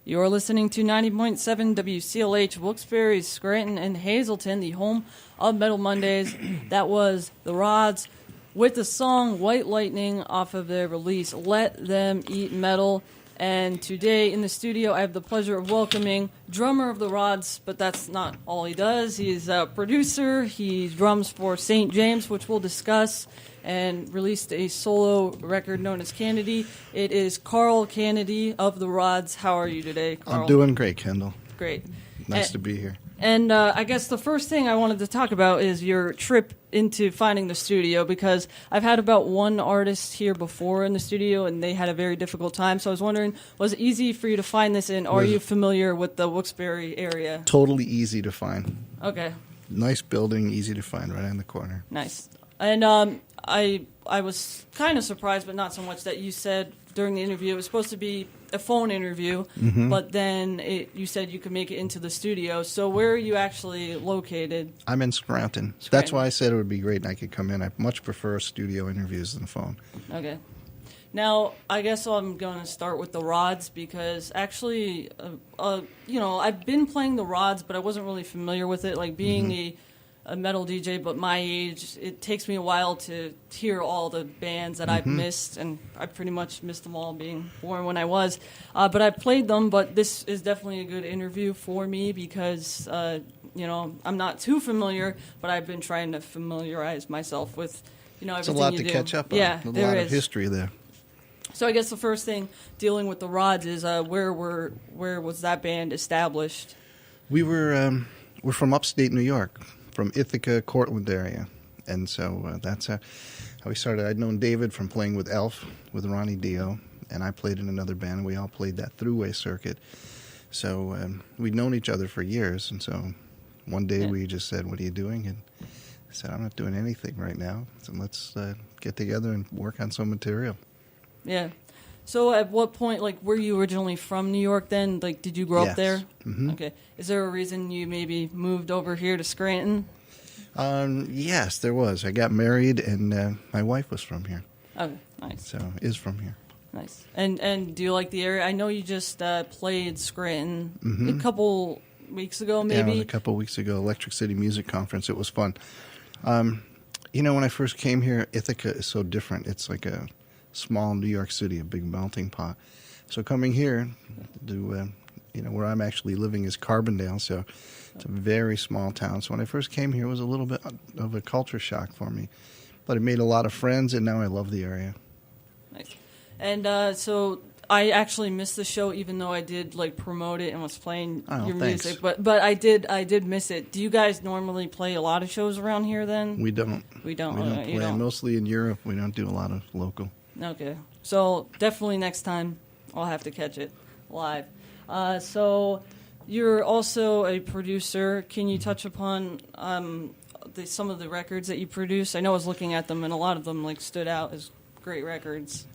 You're listening to 90.7 WCLH, Wilkes-Barre, Scranton, and Hazleton, the home of Metal Mondays. That was The Rods with the song White Lightning off of their release, Let Them Eat Metal. And today in the studio, I have the pleasure of welcoming drummer of The Rods, but that's not all he does. He's a producer. He drums for St. James, which we'll discuss, and released a solo record known as Canedy. It is Carl Canedy of The Rods. How are you today, Carl? I'm doing great, Kendall. Great. Nice to be here. And I guess the first thing I wanted to talk about is your trip into finding the studio, because I've had about one artist here before in the studio, and they had a very difficult time. So I was wondering, was it easy for you to find this, and are you familiar with the Wilkes-Barre area? Totally easy to find. Okay. Nice building, easy to find, right in the corner. Nice. And I was kind of surprised, but not so much, that you said during the interview it was supposed to be a phone interview, but then you said you could make it into the studio. So where are you actually located? I'm in Scranton. That's why I said it would be great and I could come in. I much prefer studio interviews than phone. Okay. Now, I guess I'm going to start with the Rods, because actually, I've been playing the Rods, but I wasn't really familiar with it. Like, being a metal DJ, but my age, it takes me a while to hear all the bands that I've missed, and I pretty much missed them all, being born when I was. But I played them, but this is definitely a good interview for me because, I'm not too familiar, but I've been trying to familiarize myself with, everything It's a lot you to do. catch up on. Yeah, a there lot is. of history there. So I guess the first thing dealing with the Rods is where was that band established? We're from upstate New York, from Ithaca, Cortland area, and so that's how we started. I'd known David from playing with Elf, with Ronnie Dio, and I played in another band. We all played that throughway circuit, so we'd known each other for years. And so one day we just said, "What are you doing?" And I said, "I'm not doing anything right now. So let's get together and work on some material." Yeah. So at what point, were you originally from New York then? Did you grow up there? Mm-hmm. Okay. Is there a reason you maybe moved over here to Scranton? Yes, there was. I got married, and my wife was from here. Okay, nice. So, is from here. Nice. And do you like the area? I know you just played Scranton a couple weeks ago, maybe? Yeah, a couple weeks ago, Electric City Music Conference. It was fun. When I first came here, Ithaca is so different. It's like a small New York City, a big melting pot. So coming here to, where I'm actually living is Carbondale, so it's a very small town. So when I first came here, it was a little bit of a culture shock for me. But I made a lot of friends, and now I love the area. Nice. And so I actually missed the show, even though I did promote it and was playing your music. But I did miss it. Do you guys normally play a lot of shows around here then? We don't. We don't. We don't play. Mostly in Europe. We don't do a lot of local. Okay. So definitely next time I'll have to catch it live. So you're also a producer. Can you touch upon some of the records that you produce? I know I was looking at them, and a lot of them stood out as great records.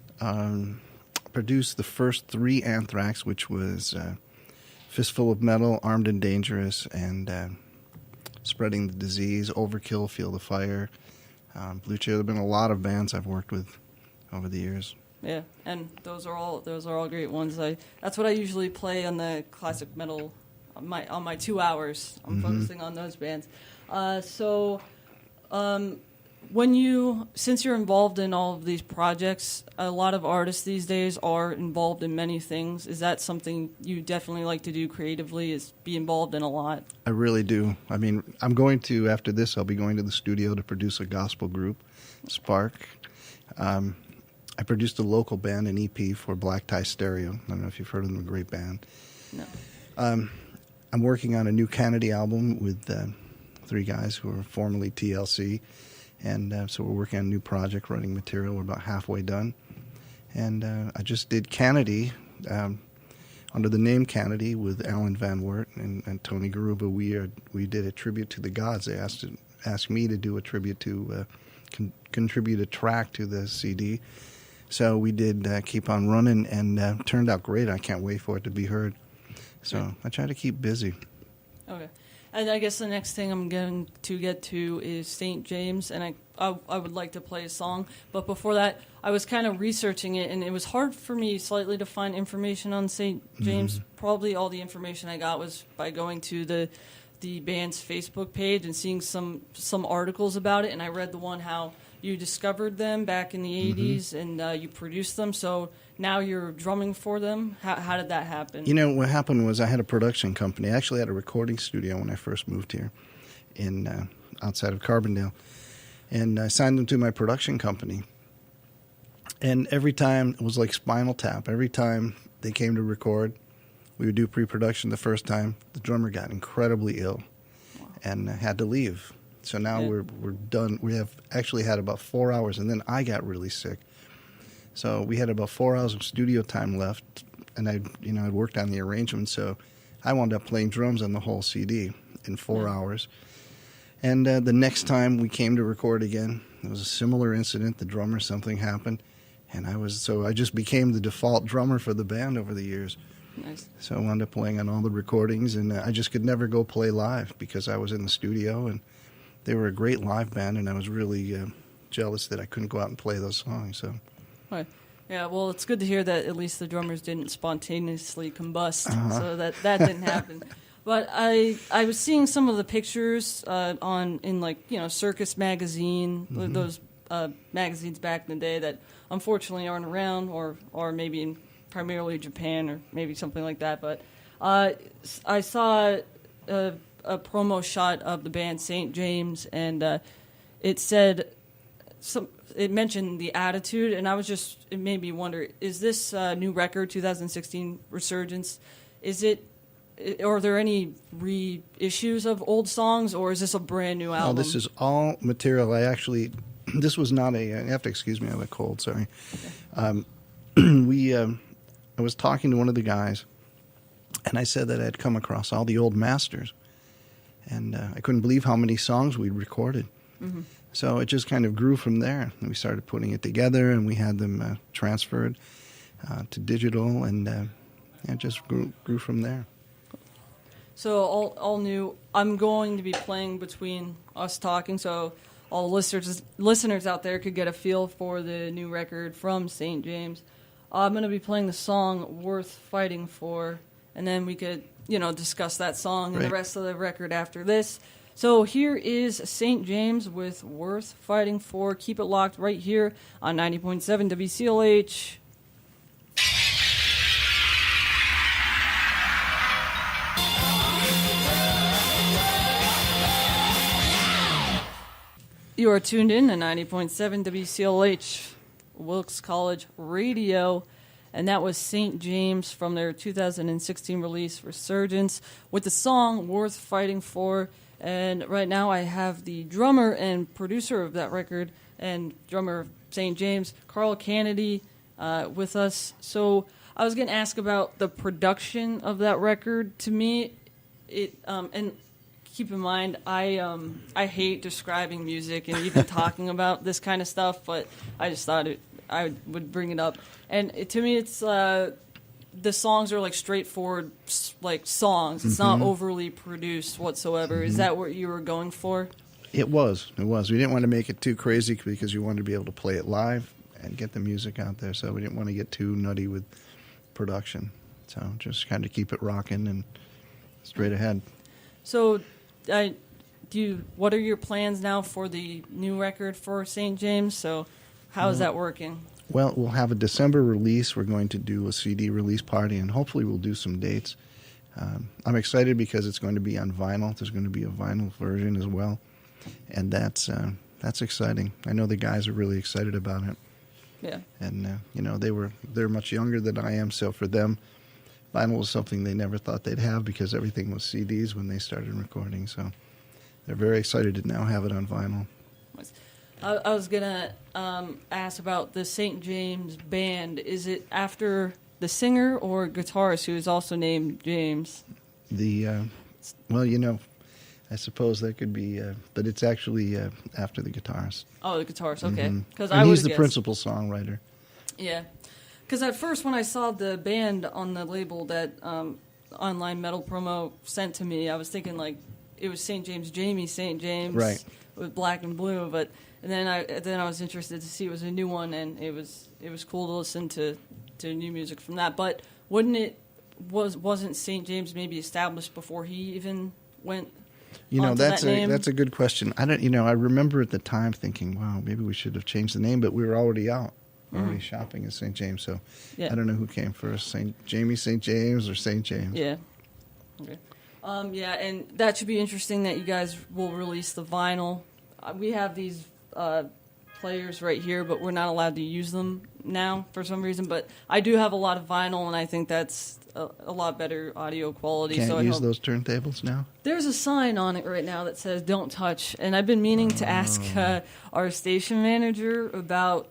Produced the first 3 Anthrax, which was Fistful of Metal, Armed and Dangerous, and Spreading the Disease, Overkill, Feel the Fire, Blue Cheer. There have been a lot of bands I've worked with over the years. Yeah, and those are all great ones. That's what I usually play on the classic metal on my 2 hours. I'm focusing on those bands. Since you're involved in all of these projects, a lot of artists these days are involved in many things. Is that something you definitely like to do creatively, is be involved in a lot? I really do. I mean, after this, I'll be going to the studio to produce a gospel group, Spark. I produced a local band, an EP for Black Tie Stereo. I don't know if you've heard of them, a great band. No. I'm working on a new Canedy album with 3 guys who are formerly TLC. And so we're working on a new project, writing material. We're about halfway done. And I just did Canedy under the name Canedy with Alan Van Wert and Tony Garuba. We did a tribute to the gods. They asked me to do a tribute to contribute a track to the CD. So we did Keep On Running, and turned out great. I can't wait for it to be heard. So I try to keep busy. Okay. And I guess the next thing I'm going to get to is St. James, and I would like to play a song. But before that, I was kind of researching it, and it was hard for me slightly to find information on St. James. Probably all the information I got was by going to the band's Facebook page and seeing some articles about it. And I read the one how you discovered them back in the 80s, and you produced them. So now you're drumming for them. How did that happen? You know, what happened was I had a production company. I actually had a recording studio when I first moved here in outside of Carbondale. And I signed them to my production company. And every time, it was like Spinal Tap. Every time they came to record, we would do pre-production the first time. The drummer got incredibly ill and had to leave. So now we're done. We have actually had about 4 hours, and then I got really sick. So we had about 4 hours of studio time left, and I'd worked on the arrangement, so I wound up playing drums on the whole CD in 4 hours. And the next time we came to record again, it was a similar incident. The drummer, something happened, and I just became the default drummer for the band over the years. Nice. So I wound up playing on all the recordings, and I just could never go play live because I was in the studio, and they were a great live band, and I was really jealous that I couldn't go out and play those songs. So, right. Yeah, well, it's good to hear that at least the drummers didn't spontaneously combust, so that didn't happen. But I was seeing some of the pictures in Circus Magazine, those magazines back in the day that unfortunately aren't around, or maybe in primarily Japan or maybe something like that. But I saw a promo shot of the band St. James, and it said it mentioned the attitude, and it made me wonder: is this new record, 2016 Resurgence? Are there any reissues of old songs, or is this a brand new album? No, this is all material. This was not you have to excuse me, I have a cold, sorry. Okay. I was talking to one of the guys, and I said that I had come across all the old masters, and I couldn't believe how many songs we'd recorded. So it just kind of grew from there. And we started putting it together, and we had them transferred to digital, and it just grew from there. So all new. I'm going to be playing between us talking, so all listeners out there could get a feel for the new record from St. James. I'm going to be playing the song "Worth Fighting For," and then we could, discuss that song and the rest of the record after this. So here is St. James with "Worth Fighting For." Keep it locked right here on 90.7 WCLH. You are tuned in to 90.7 WCLH, Wilkes College Radio, and that was St. James from their 2016 release, Resurgence, with the song "Worth Fighting For." And right now I have the drummer and producer of that record and drummer of St. James, Carl Canedy, with us. So I was going to ask about the production of that record. To me, and keep in mind, I hate describing music and even talking about this kind of stuff, but I just thought I would bring it up. And to me, it's the songs are like straightforward, like songs. It's not overly produced whatsoever. Is that what you were going for? It was. We didn't want to make it too crazy because you wanted to be able to play it live and get the music out there. So we didn't want to get too nutty with production. So just kind of keep it rocking and straight ahead. So, what are your plans now for the new record for St. James? So, how is that working? Well, we'll have a December release. We're going to do a CD release party, and hopefully we'll do some dates. I'm excited because it's going to be on vinyl. There's going to be a vinyl version as well, and that's exciting. I know the guys are really excited about it. Yeah. And they're much younger than I am, so for them, vinyl was something they never thought they'd have because everything was CDs when they started recording. So they're very excited to now have it on vinyl. I was going to ask about the St. James band. Is it after the singer or guitarist who is also named James? I suppose that could be, but it's actually after the guitarist. Oh, the guitarist, okay. And he's the principal songwriter. Yeah. Because at first when I saw the band on the label that Online Metal Promo sent to me, I was thinking, like, it was St. James, Jamie St. James, right, with Black and Blue. But and then I was interested to see it was a new one, and it was cool to listen to new music from that. But wasn't St. James maybe established before he even went? That's a good question. I don't. I remember at the time thinking, wow, maybe we should have changed the name, but we were already out. Already shopping at St. James, so I don't know who came first, St. James, or St. James. Yeah. Okay. And that should be interesting that you guys will release the vinyl. We have these players right here, but we're not allowed to use them now for some reason. But I do have a lot of vinyl, and I think that's a lot better audio quality. Can't use those turntables now? There's a sign on it right now that says "Don't touch," and I've been meaning to ask our station manager about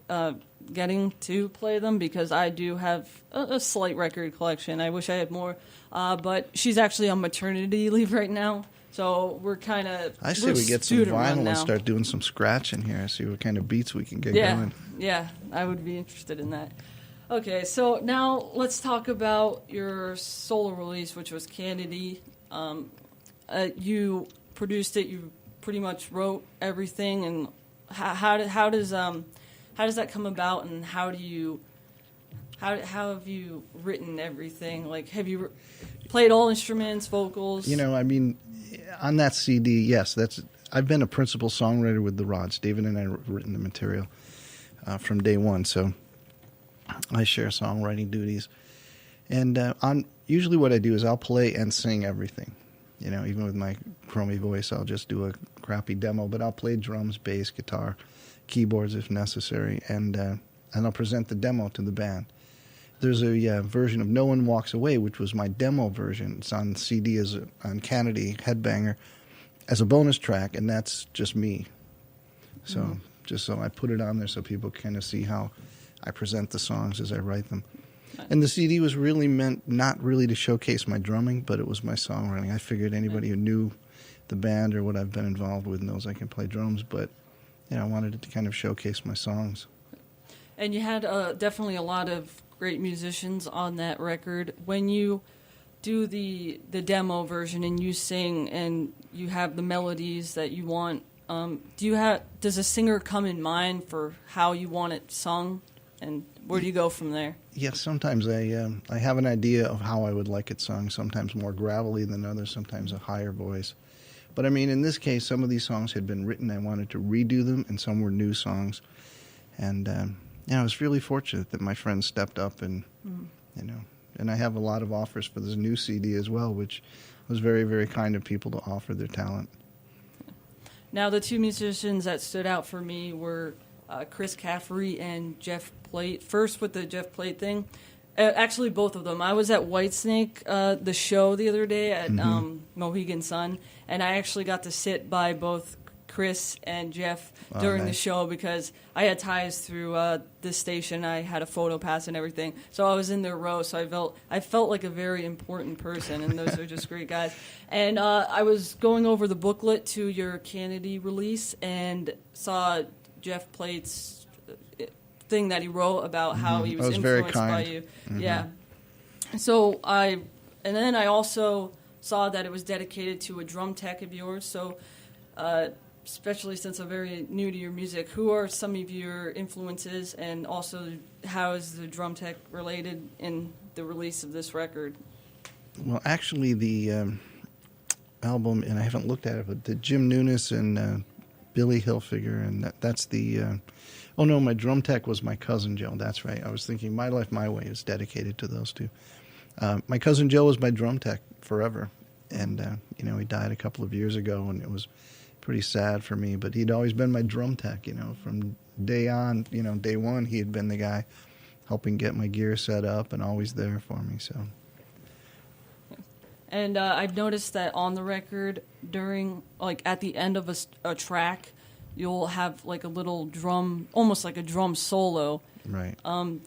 getting to play them because I do have a slight record collection. I wish I had more, but she's actually on maternity leave right now, so we're kind of. I say we get some vinyl and start doing some scratching here. See what kind of beats we can get going. Yeah, I would be interested in that. Okay, so now let's talk about your solo release, which was Canedy. You produced it. You pretty much wrote everything, and how does that come about, and how have you written everything? Like, have you played all instruments, vocals? On that CD, yes, I've been a principal songwriter with the Rods. David and I have written the material from day one, so I share songwriting duties. And usually what I do is I'll play and sing everything. Even with my crummy voice, I'll just do a crappy demo, but I'll play drums, bass, guitar, keyboards if necessary, and I'll present the demo to the band. There's a version of No One Walks Away, which was my demo version. It's on CD on Canedy Headbanger as a bonus track, and that's just me. So just so I put it on there so people kind of see how I present the songs as I write them. And the CD was really meant not really to showcase my drumming, but it was my songwriting. I figured anybody who knew the band or what I've been involved with knows I can play drums, but I wanted it to kind of showcase my songs. And you had definitely a lot of great musicians on that record. When you do the demo version and you sing and you have the melodies that you want, does a singer come in mind for how you want it sung, and where do you go from there? Yes, sometimes I have an idea of how I would like it sung. Sometimes more gravelly than others. Sometimes a higher voice. But in this case, some of these songs had been written. I wanted to redo them, and some were new songs. And I was really fortunate that my friends stepped up, and and I have a lot of offers for this new CD as well, which was very, very kind of people to offer their talent. Now, the two musicians that stood out for me were Chris Caffery and Jeff Plate. First, with the Jeff Plate thing. Actually, both of them. I was at Whitesnake, the show the other day at Mohegan Sun, and I actually got to sit by both Chris and Jeff during the show because I had ties through this station. I had a photo pass and everything, so I was in their row. So I felt like a very important person, and those are just great guys. And I was going over the booklet to your Canedy release and saw Jeff Plate's thing that he wrote about how he was influenced by you. Yeah. So and then I also saw that it was dedicated to a drum tech of yours. So especially since I'm very new to your music, who are some of your influences, and also how is the drum tech related in the release of this record? Well, actually the album, and I haven't looked at it, but the Jim Nunes and Billy Hilfiger, and that's the oh no, my drum tech was my cousin Joe. That's right. I was thinking My Life My Way is dedicated to those two. My cousin Joe was my drum tech forever, and he died a couple of years ago, and it was pretty sad for me. But he'd always been my drum tech. From day one, he had been the guy helping get my gear set up and always there for me. So. And I've noticed that on the record, at the end of a track, you'll have like a little drum, almost like a drum solo. Right.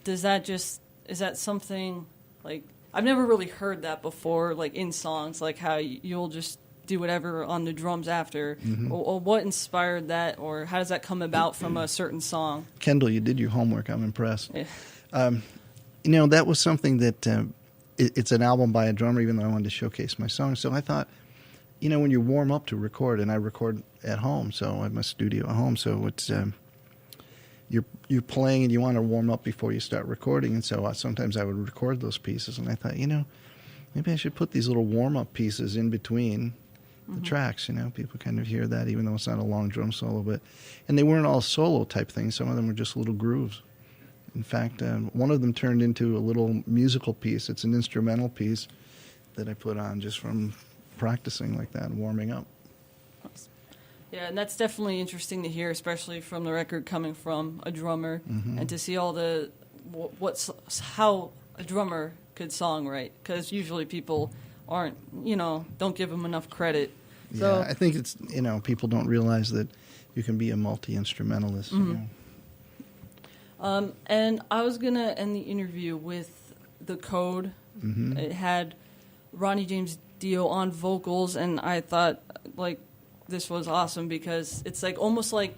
Is that something like, I've never really heard that before, like in songs, like how you'll just do whatever on the drums after, or what inspired that, or how does that come about from a certain song? Kendall, you did your homework. I'm impressed. Yeah. That was something that it's an album by a drummer, even though I wanted to showcase my songs. So I thought, when you warm up to record, and I record at home, so I have my studio at home, so it's you're playing and you want to warm up before you start recording, and so sometimes I would record those pieces, and I thought, maybe I should put these little warm-up pieces in between the tracks. People kind of hear that, even though it's not a long drum solo, and they weren't all solo type things. Some of them were just little grooves. In fact, one of them turned into a little musical piece. It's an instrumental piece that I put on just from practicing like that and warming up. Yeah, and that's definitely interesting to hear, especially from the record coming from a drummer, and to see all the how a drummer could songwrite, because usually people aren't, don't give them enough credit. So, yeah, I think it's, people don't realize that you can be a multi-instrumentalist. And I was going to end the interview with The Code. It had Ronnie James Dio on vocals, and I thought, this was awesome because it's almost like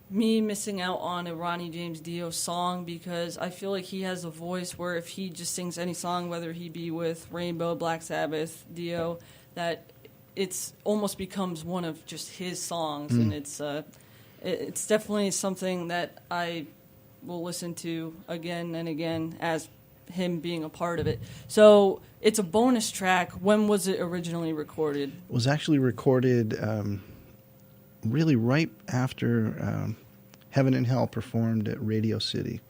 me missing out on a Ronnie James Dio song, because I feel like he has a voice where if he just sings any song, whether he be with Rainbow, Black Sabbath, Dio, that it's almost becomes one of just his songs, and it's definitely something that I will listen to again and again as him being a part of it. So it's a bonus track. When was it originally recorded? It was actually recorded really right after Heaven and Hell performed at Radio City.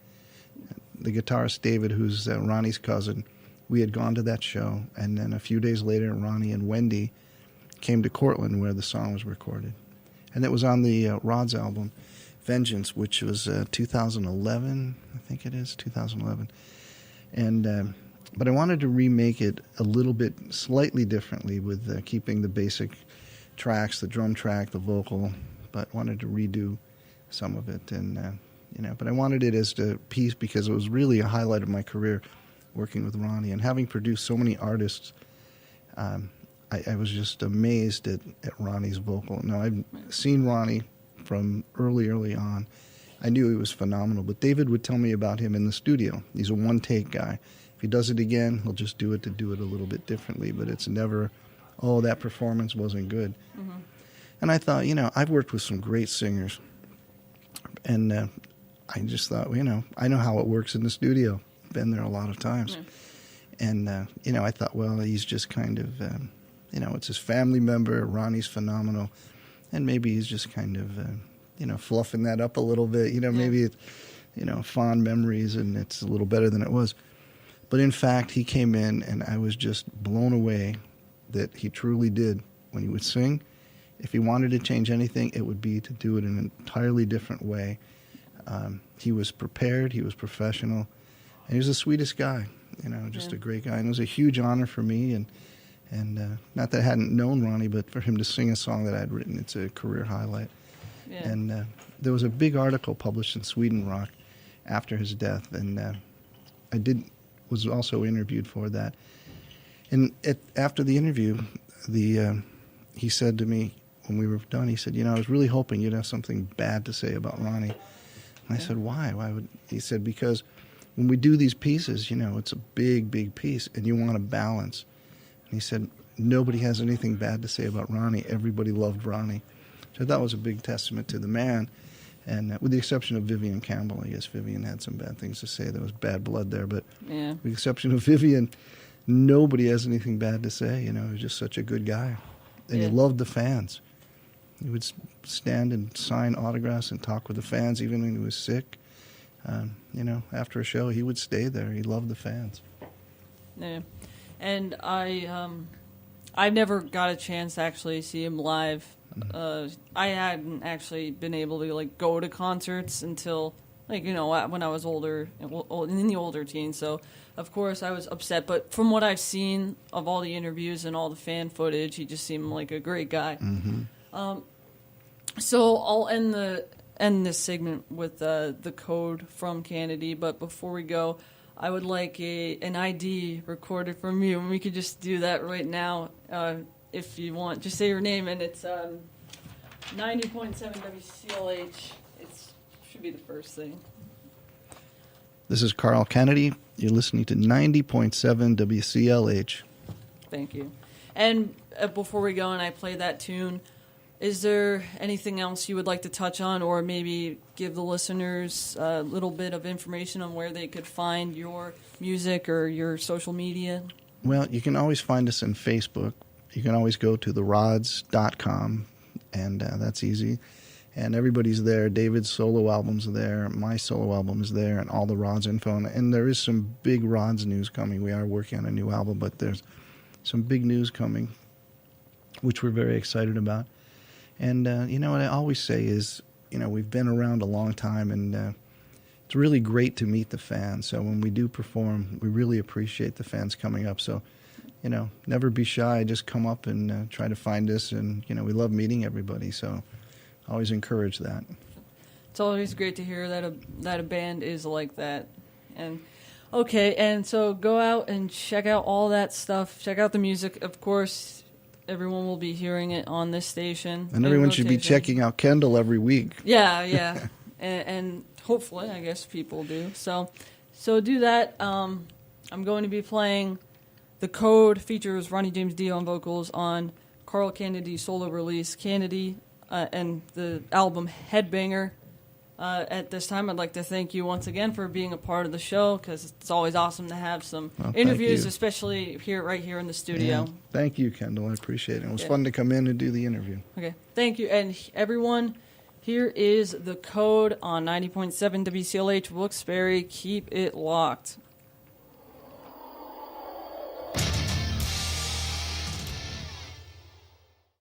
The guitarist David, who's Ronnie's cousin, we had gone to that show, and then a few days later Ronnie and Wendy came to Cortland where the song was recorded. And it was on the Rod's album, Vengeance, which was 2011, I think it is, 2011. And but I wanted to remake it a little bit slightly differently with keeping the basic tracks, the drum track, the vocal, but wanted to redo some of it. And, but I wanted it as a piece because it was really a highlight of my career working with Ronnie. And having produced so many artists, I was just amazed at Ronnie's vocal. Now, I've seen Ronnie from early on. I knew he was phenomenal, but David would tell me about him in the studio. He's a one-take guy. If he does it again, he'll just do it a little bit differently, but it's never, that performance wasn't good. And I thought, I've worked with some great singers, and I just thought, I know how it works in the studio. Been there a lot of times. And, I thought, well, he's just kind of, it's his family member. Ronnie's phenomenal. And maybe he's just kind of, fluffing that up a little bit. Maybe it's, fond memories and it's a little better than it was. But in fact, he came in and I was just blown away that he truly did. When he would sing, if he wanted to change anything, it would be to do it in an entirely different way. He was prepared, he was professional, and he was the sweetest guy, just a great guy. And it was a huge honor for me, and not that I hadn't known Ronnie, but for him to sing a song that I had written, it's a career highlight. Yeah. And there was a big article published in Sweden Rock after his death, and I was also interviewed for that. And after the interview, he said to me when we were done, he said, I was really hoping you'd have something bad to say about Ronnie. And I said, why? He said, because when we do these pieces, it's a big piece, and you want a balance. And he said, nobody has anything bad to say about Ronnie. Everybody loved Ronnie. So that was a big testament to the man. And with the exception of Vivian Campbell, I guess Vivian had some bad things to say. There was bad blood there. But with the exception of Vivian, nobody has anything bad to say. He was just such a good guy. And he loved the fans. He would stand and sign autographs and talk with the fans even when he was sick. After a show, he would stay there. He loved the fans. Yeah. And I never got a chance to actually see him live. I hadn't actually been able to go to concerts until when I was older, in the older teens. So of course I was upset. But from what I've seen of all the interviews and all the fan footage, he just seemed like a great guy. So I'll end this segment with the code from Canedy. But before we go, I would like an ID recorded from you, and we could just do that right now if you want. Just say your name, and it's 90.7 WCLH. It should be the first thing. This is Carl Canedy. You're listening to 90.7 WCLH. Thank you. And before we go and I play that tune, is there anything else you would like to touch on, or maybe give the listeners a little bit of information on where they could find your music or your social media? Well, you can always find us on Facebook. You can always go to therods.com, and that's easy. And everybody's there. David's solo album's there. My solo album is there, and all the Rods info. And there is some big Rods news coming. We are working on a new album, but there's some big news coming, which we're very excited about. And, what I always say is, we've been around a long time, and it's really great to meet the fans. So when we do perform, we really appreciate the fans coming up. So, never be shy. Just come up and try to find us. And, we love meeting everybody. So always encourage that. It's always great to hear that a band is like that. And okay, and so go out and check out all that stuff. Check out the music. Of course, everyone will be hearing it on this station. And everyone should be checking out Kendall every week. Yeah. and hopefully, I guess people do. So do that. I'm going to be playing The Code, features Ronnie James Dio on vocals on Carl Canedy's solo release, Canedy, and the album Headbanger. At this time, I'd like to thank you once again for being a part of the show, because it's always awesome to have some interviews, especially right here in the studio. Yeah. Thank you, Kendall. I appreciate it. It was fun to come in and do the interview. Okay, thank you. And everyone, here is The Code on 90.7 WCLH Wilkes-Barre. Keep it locked.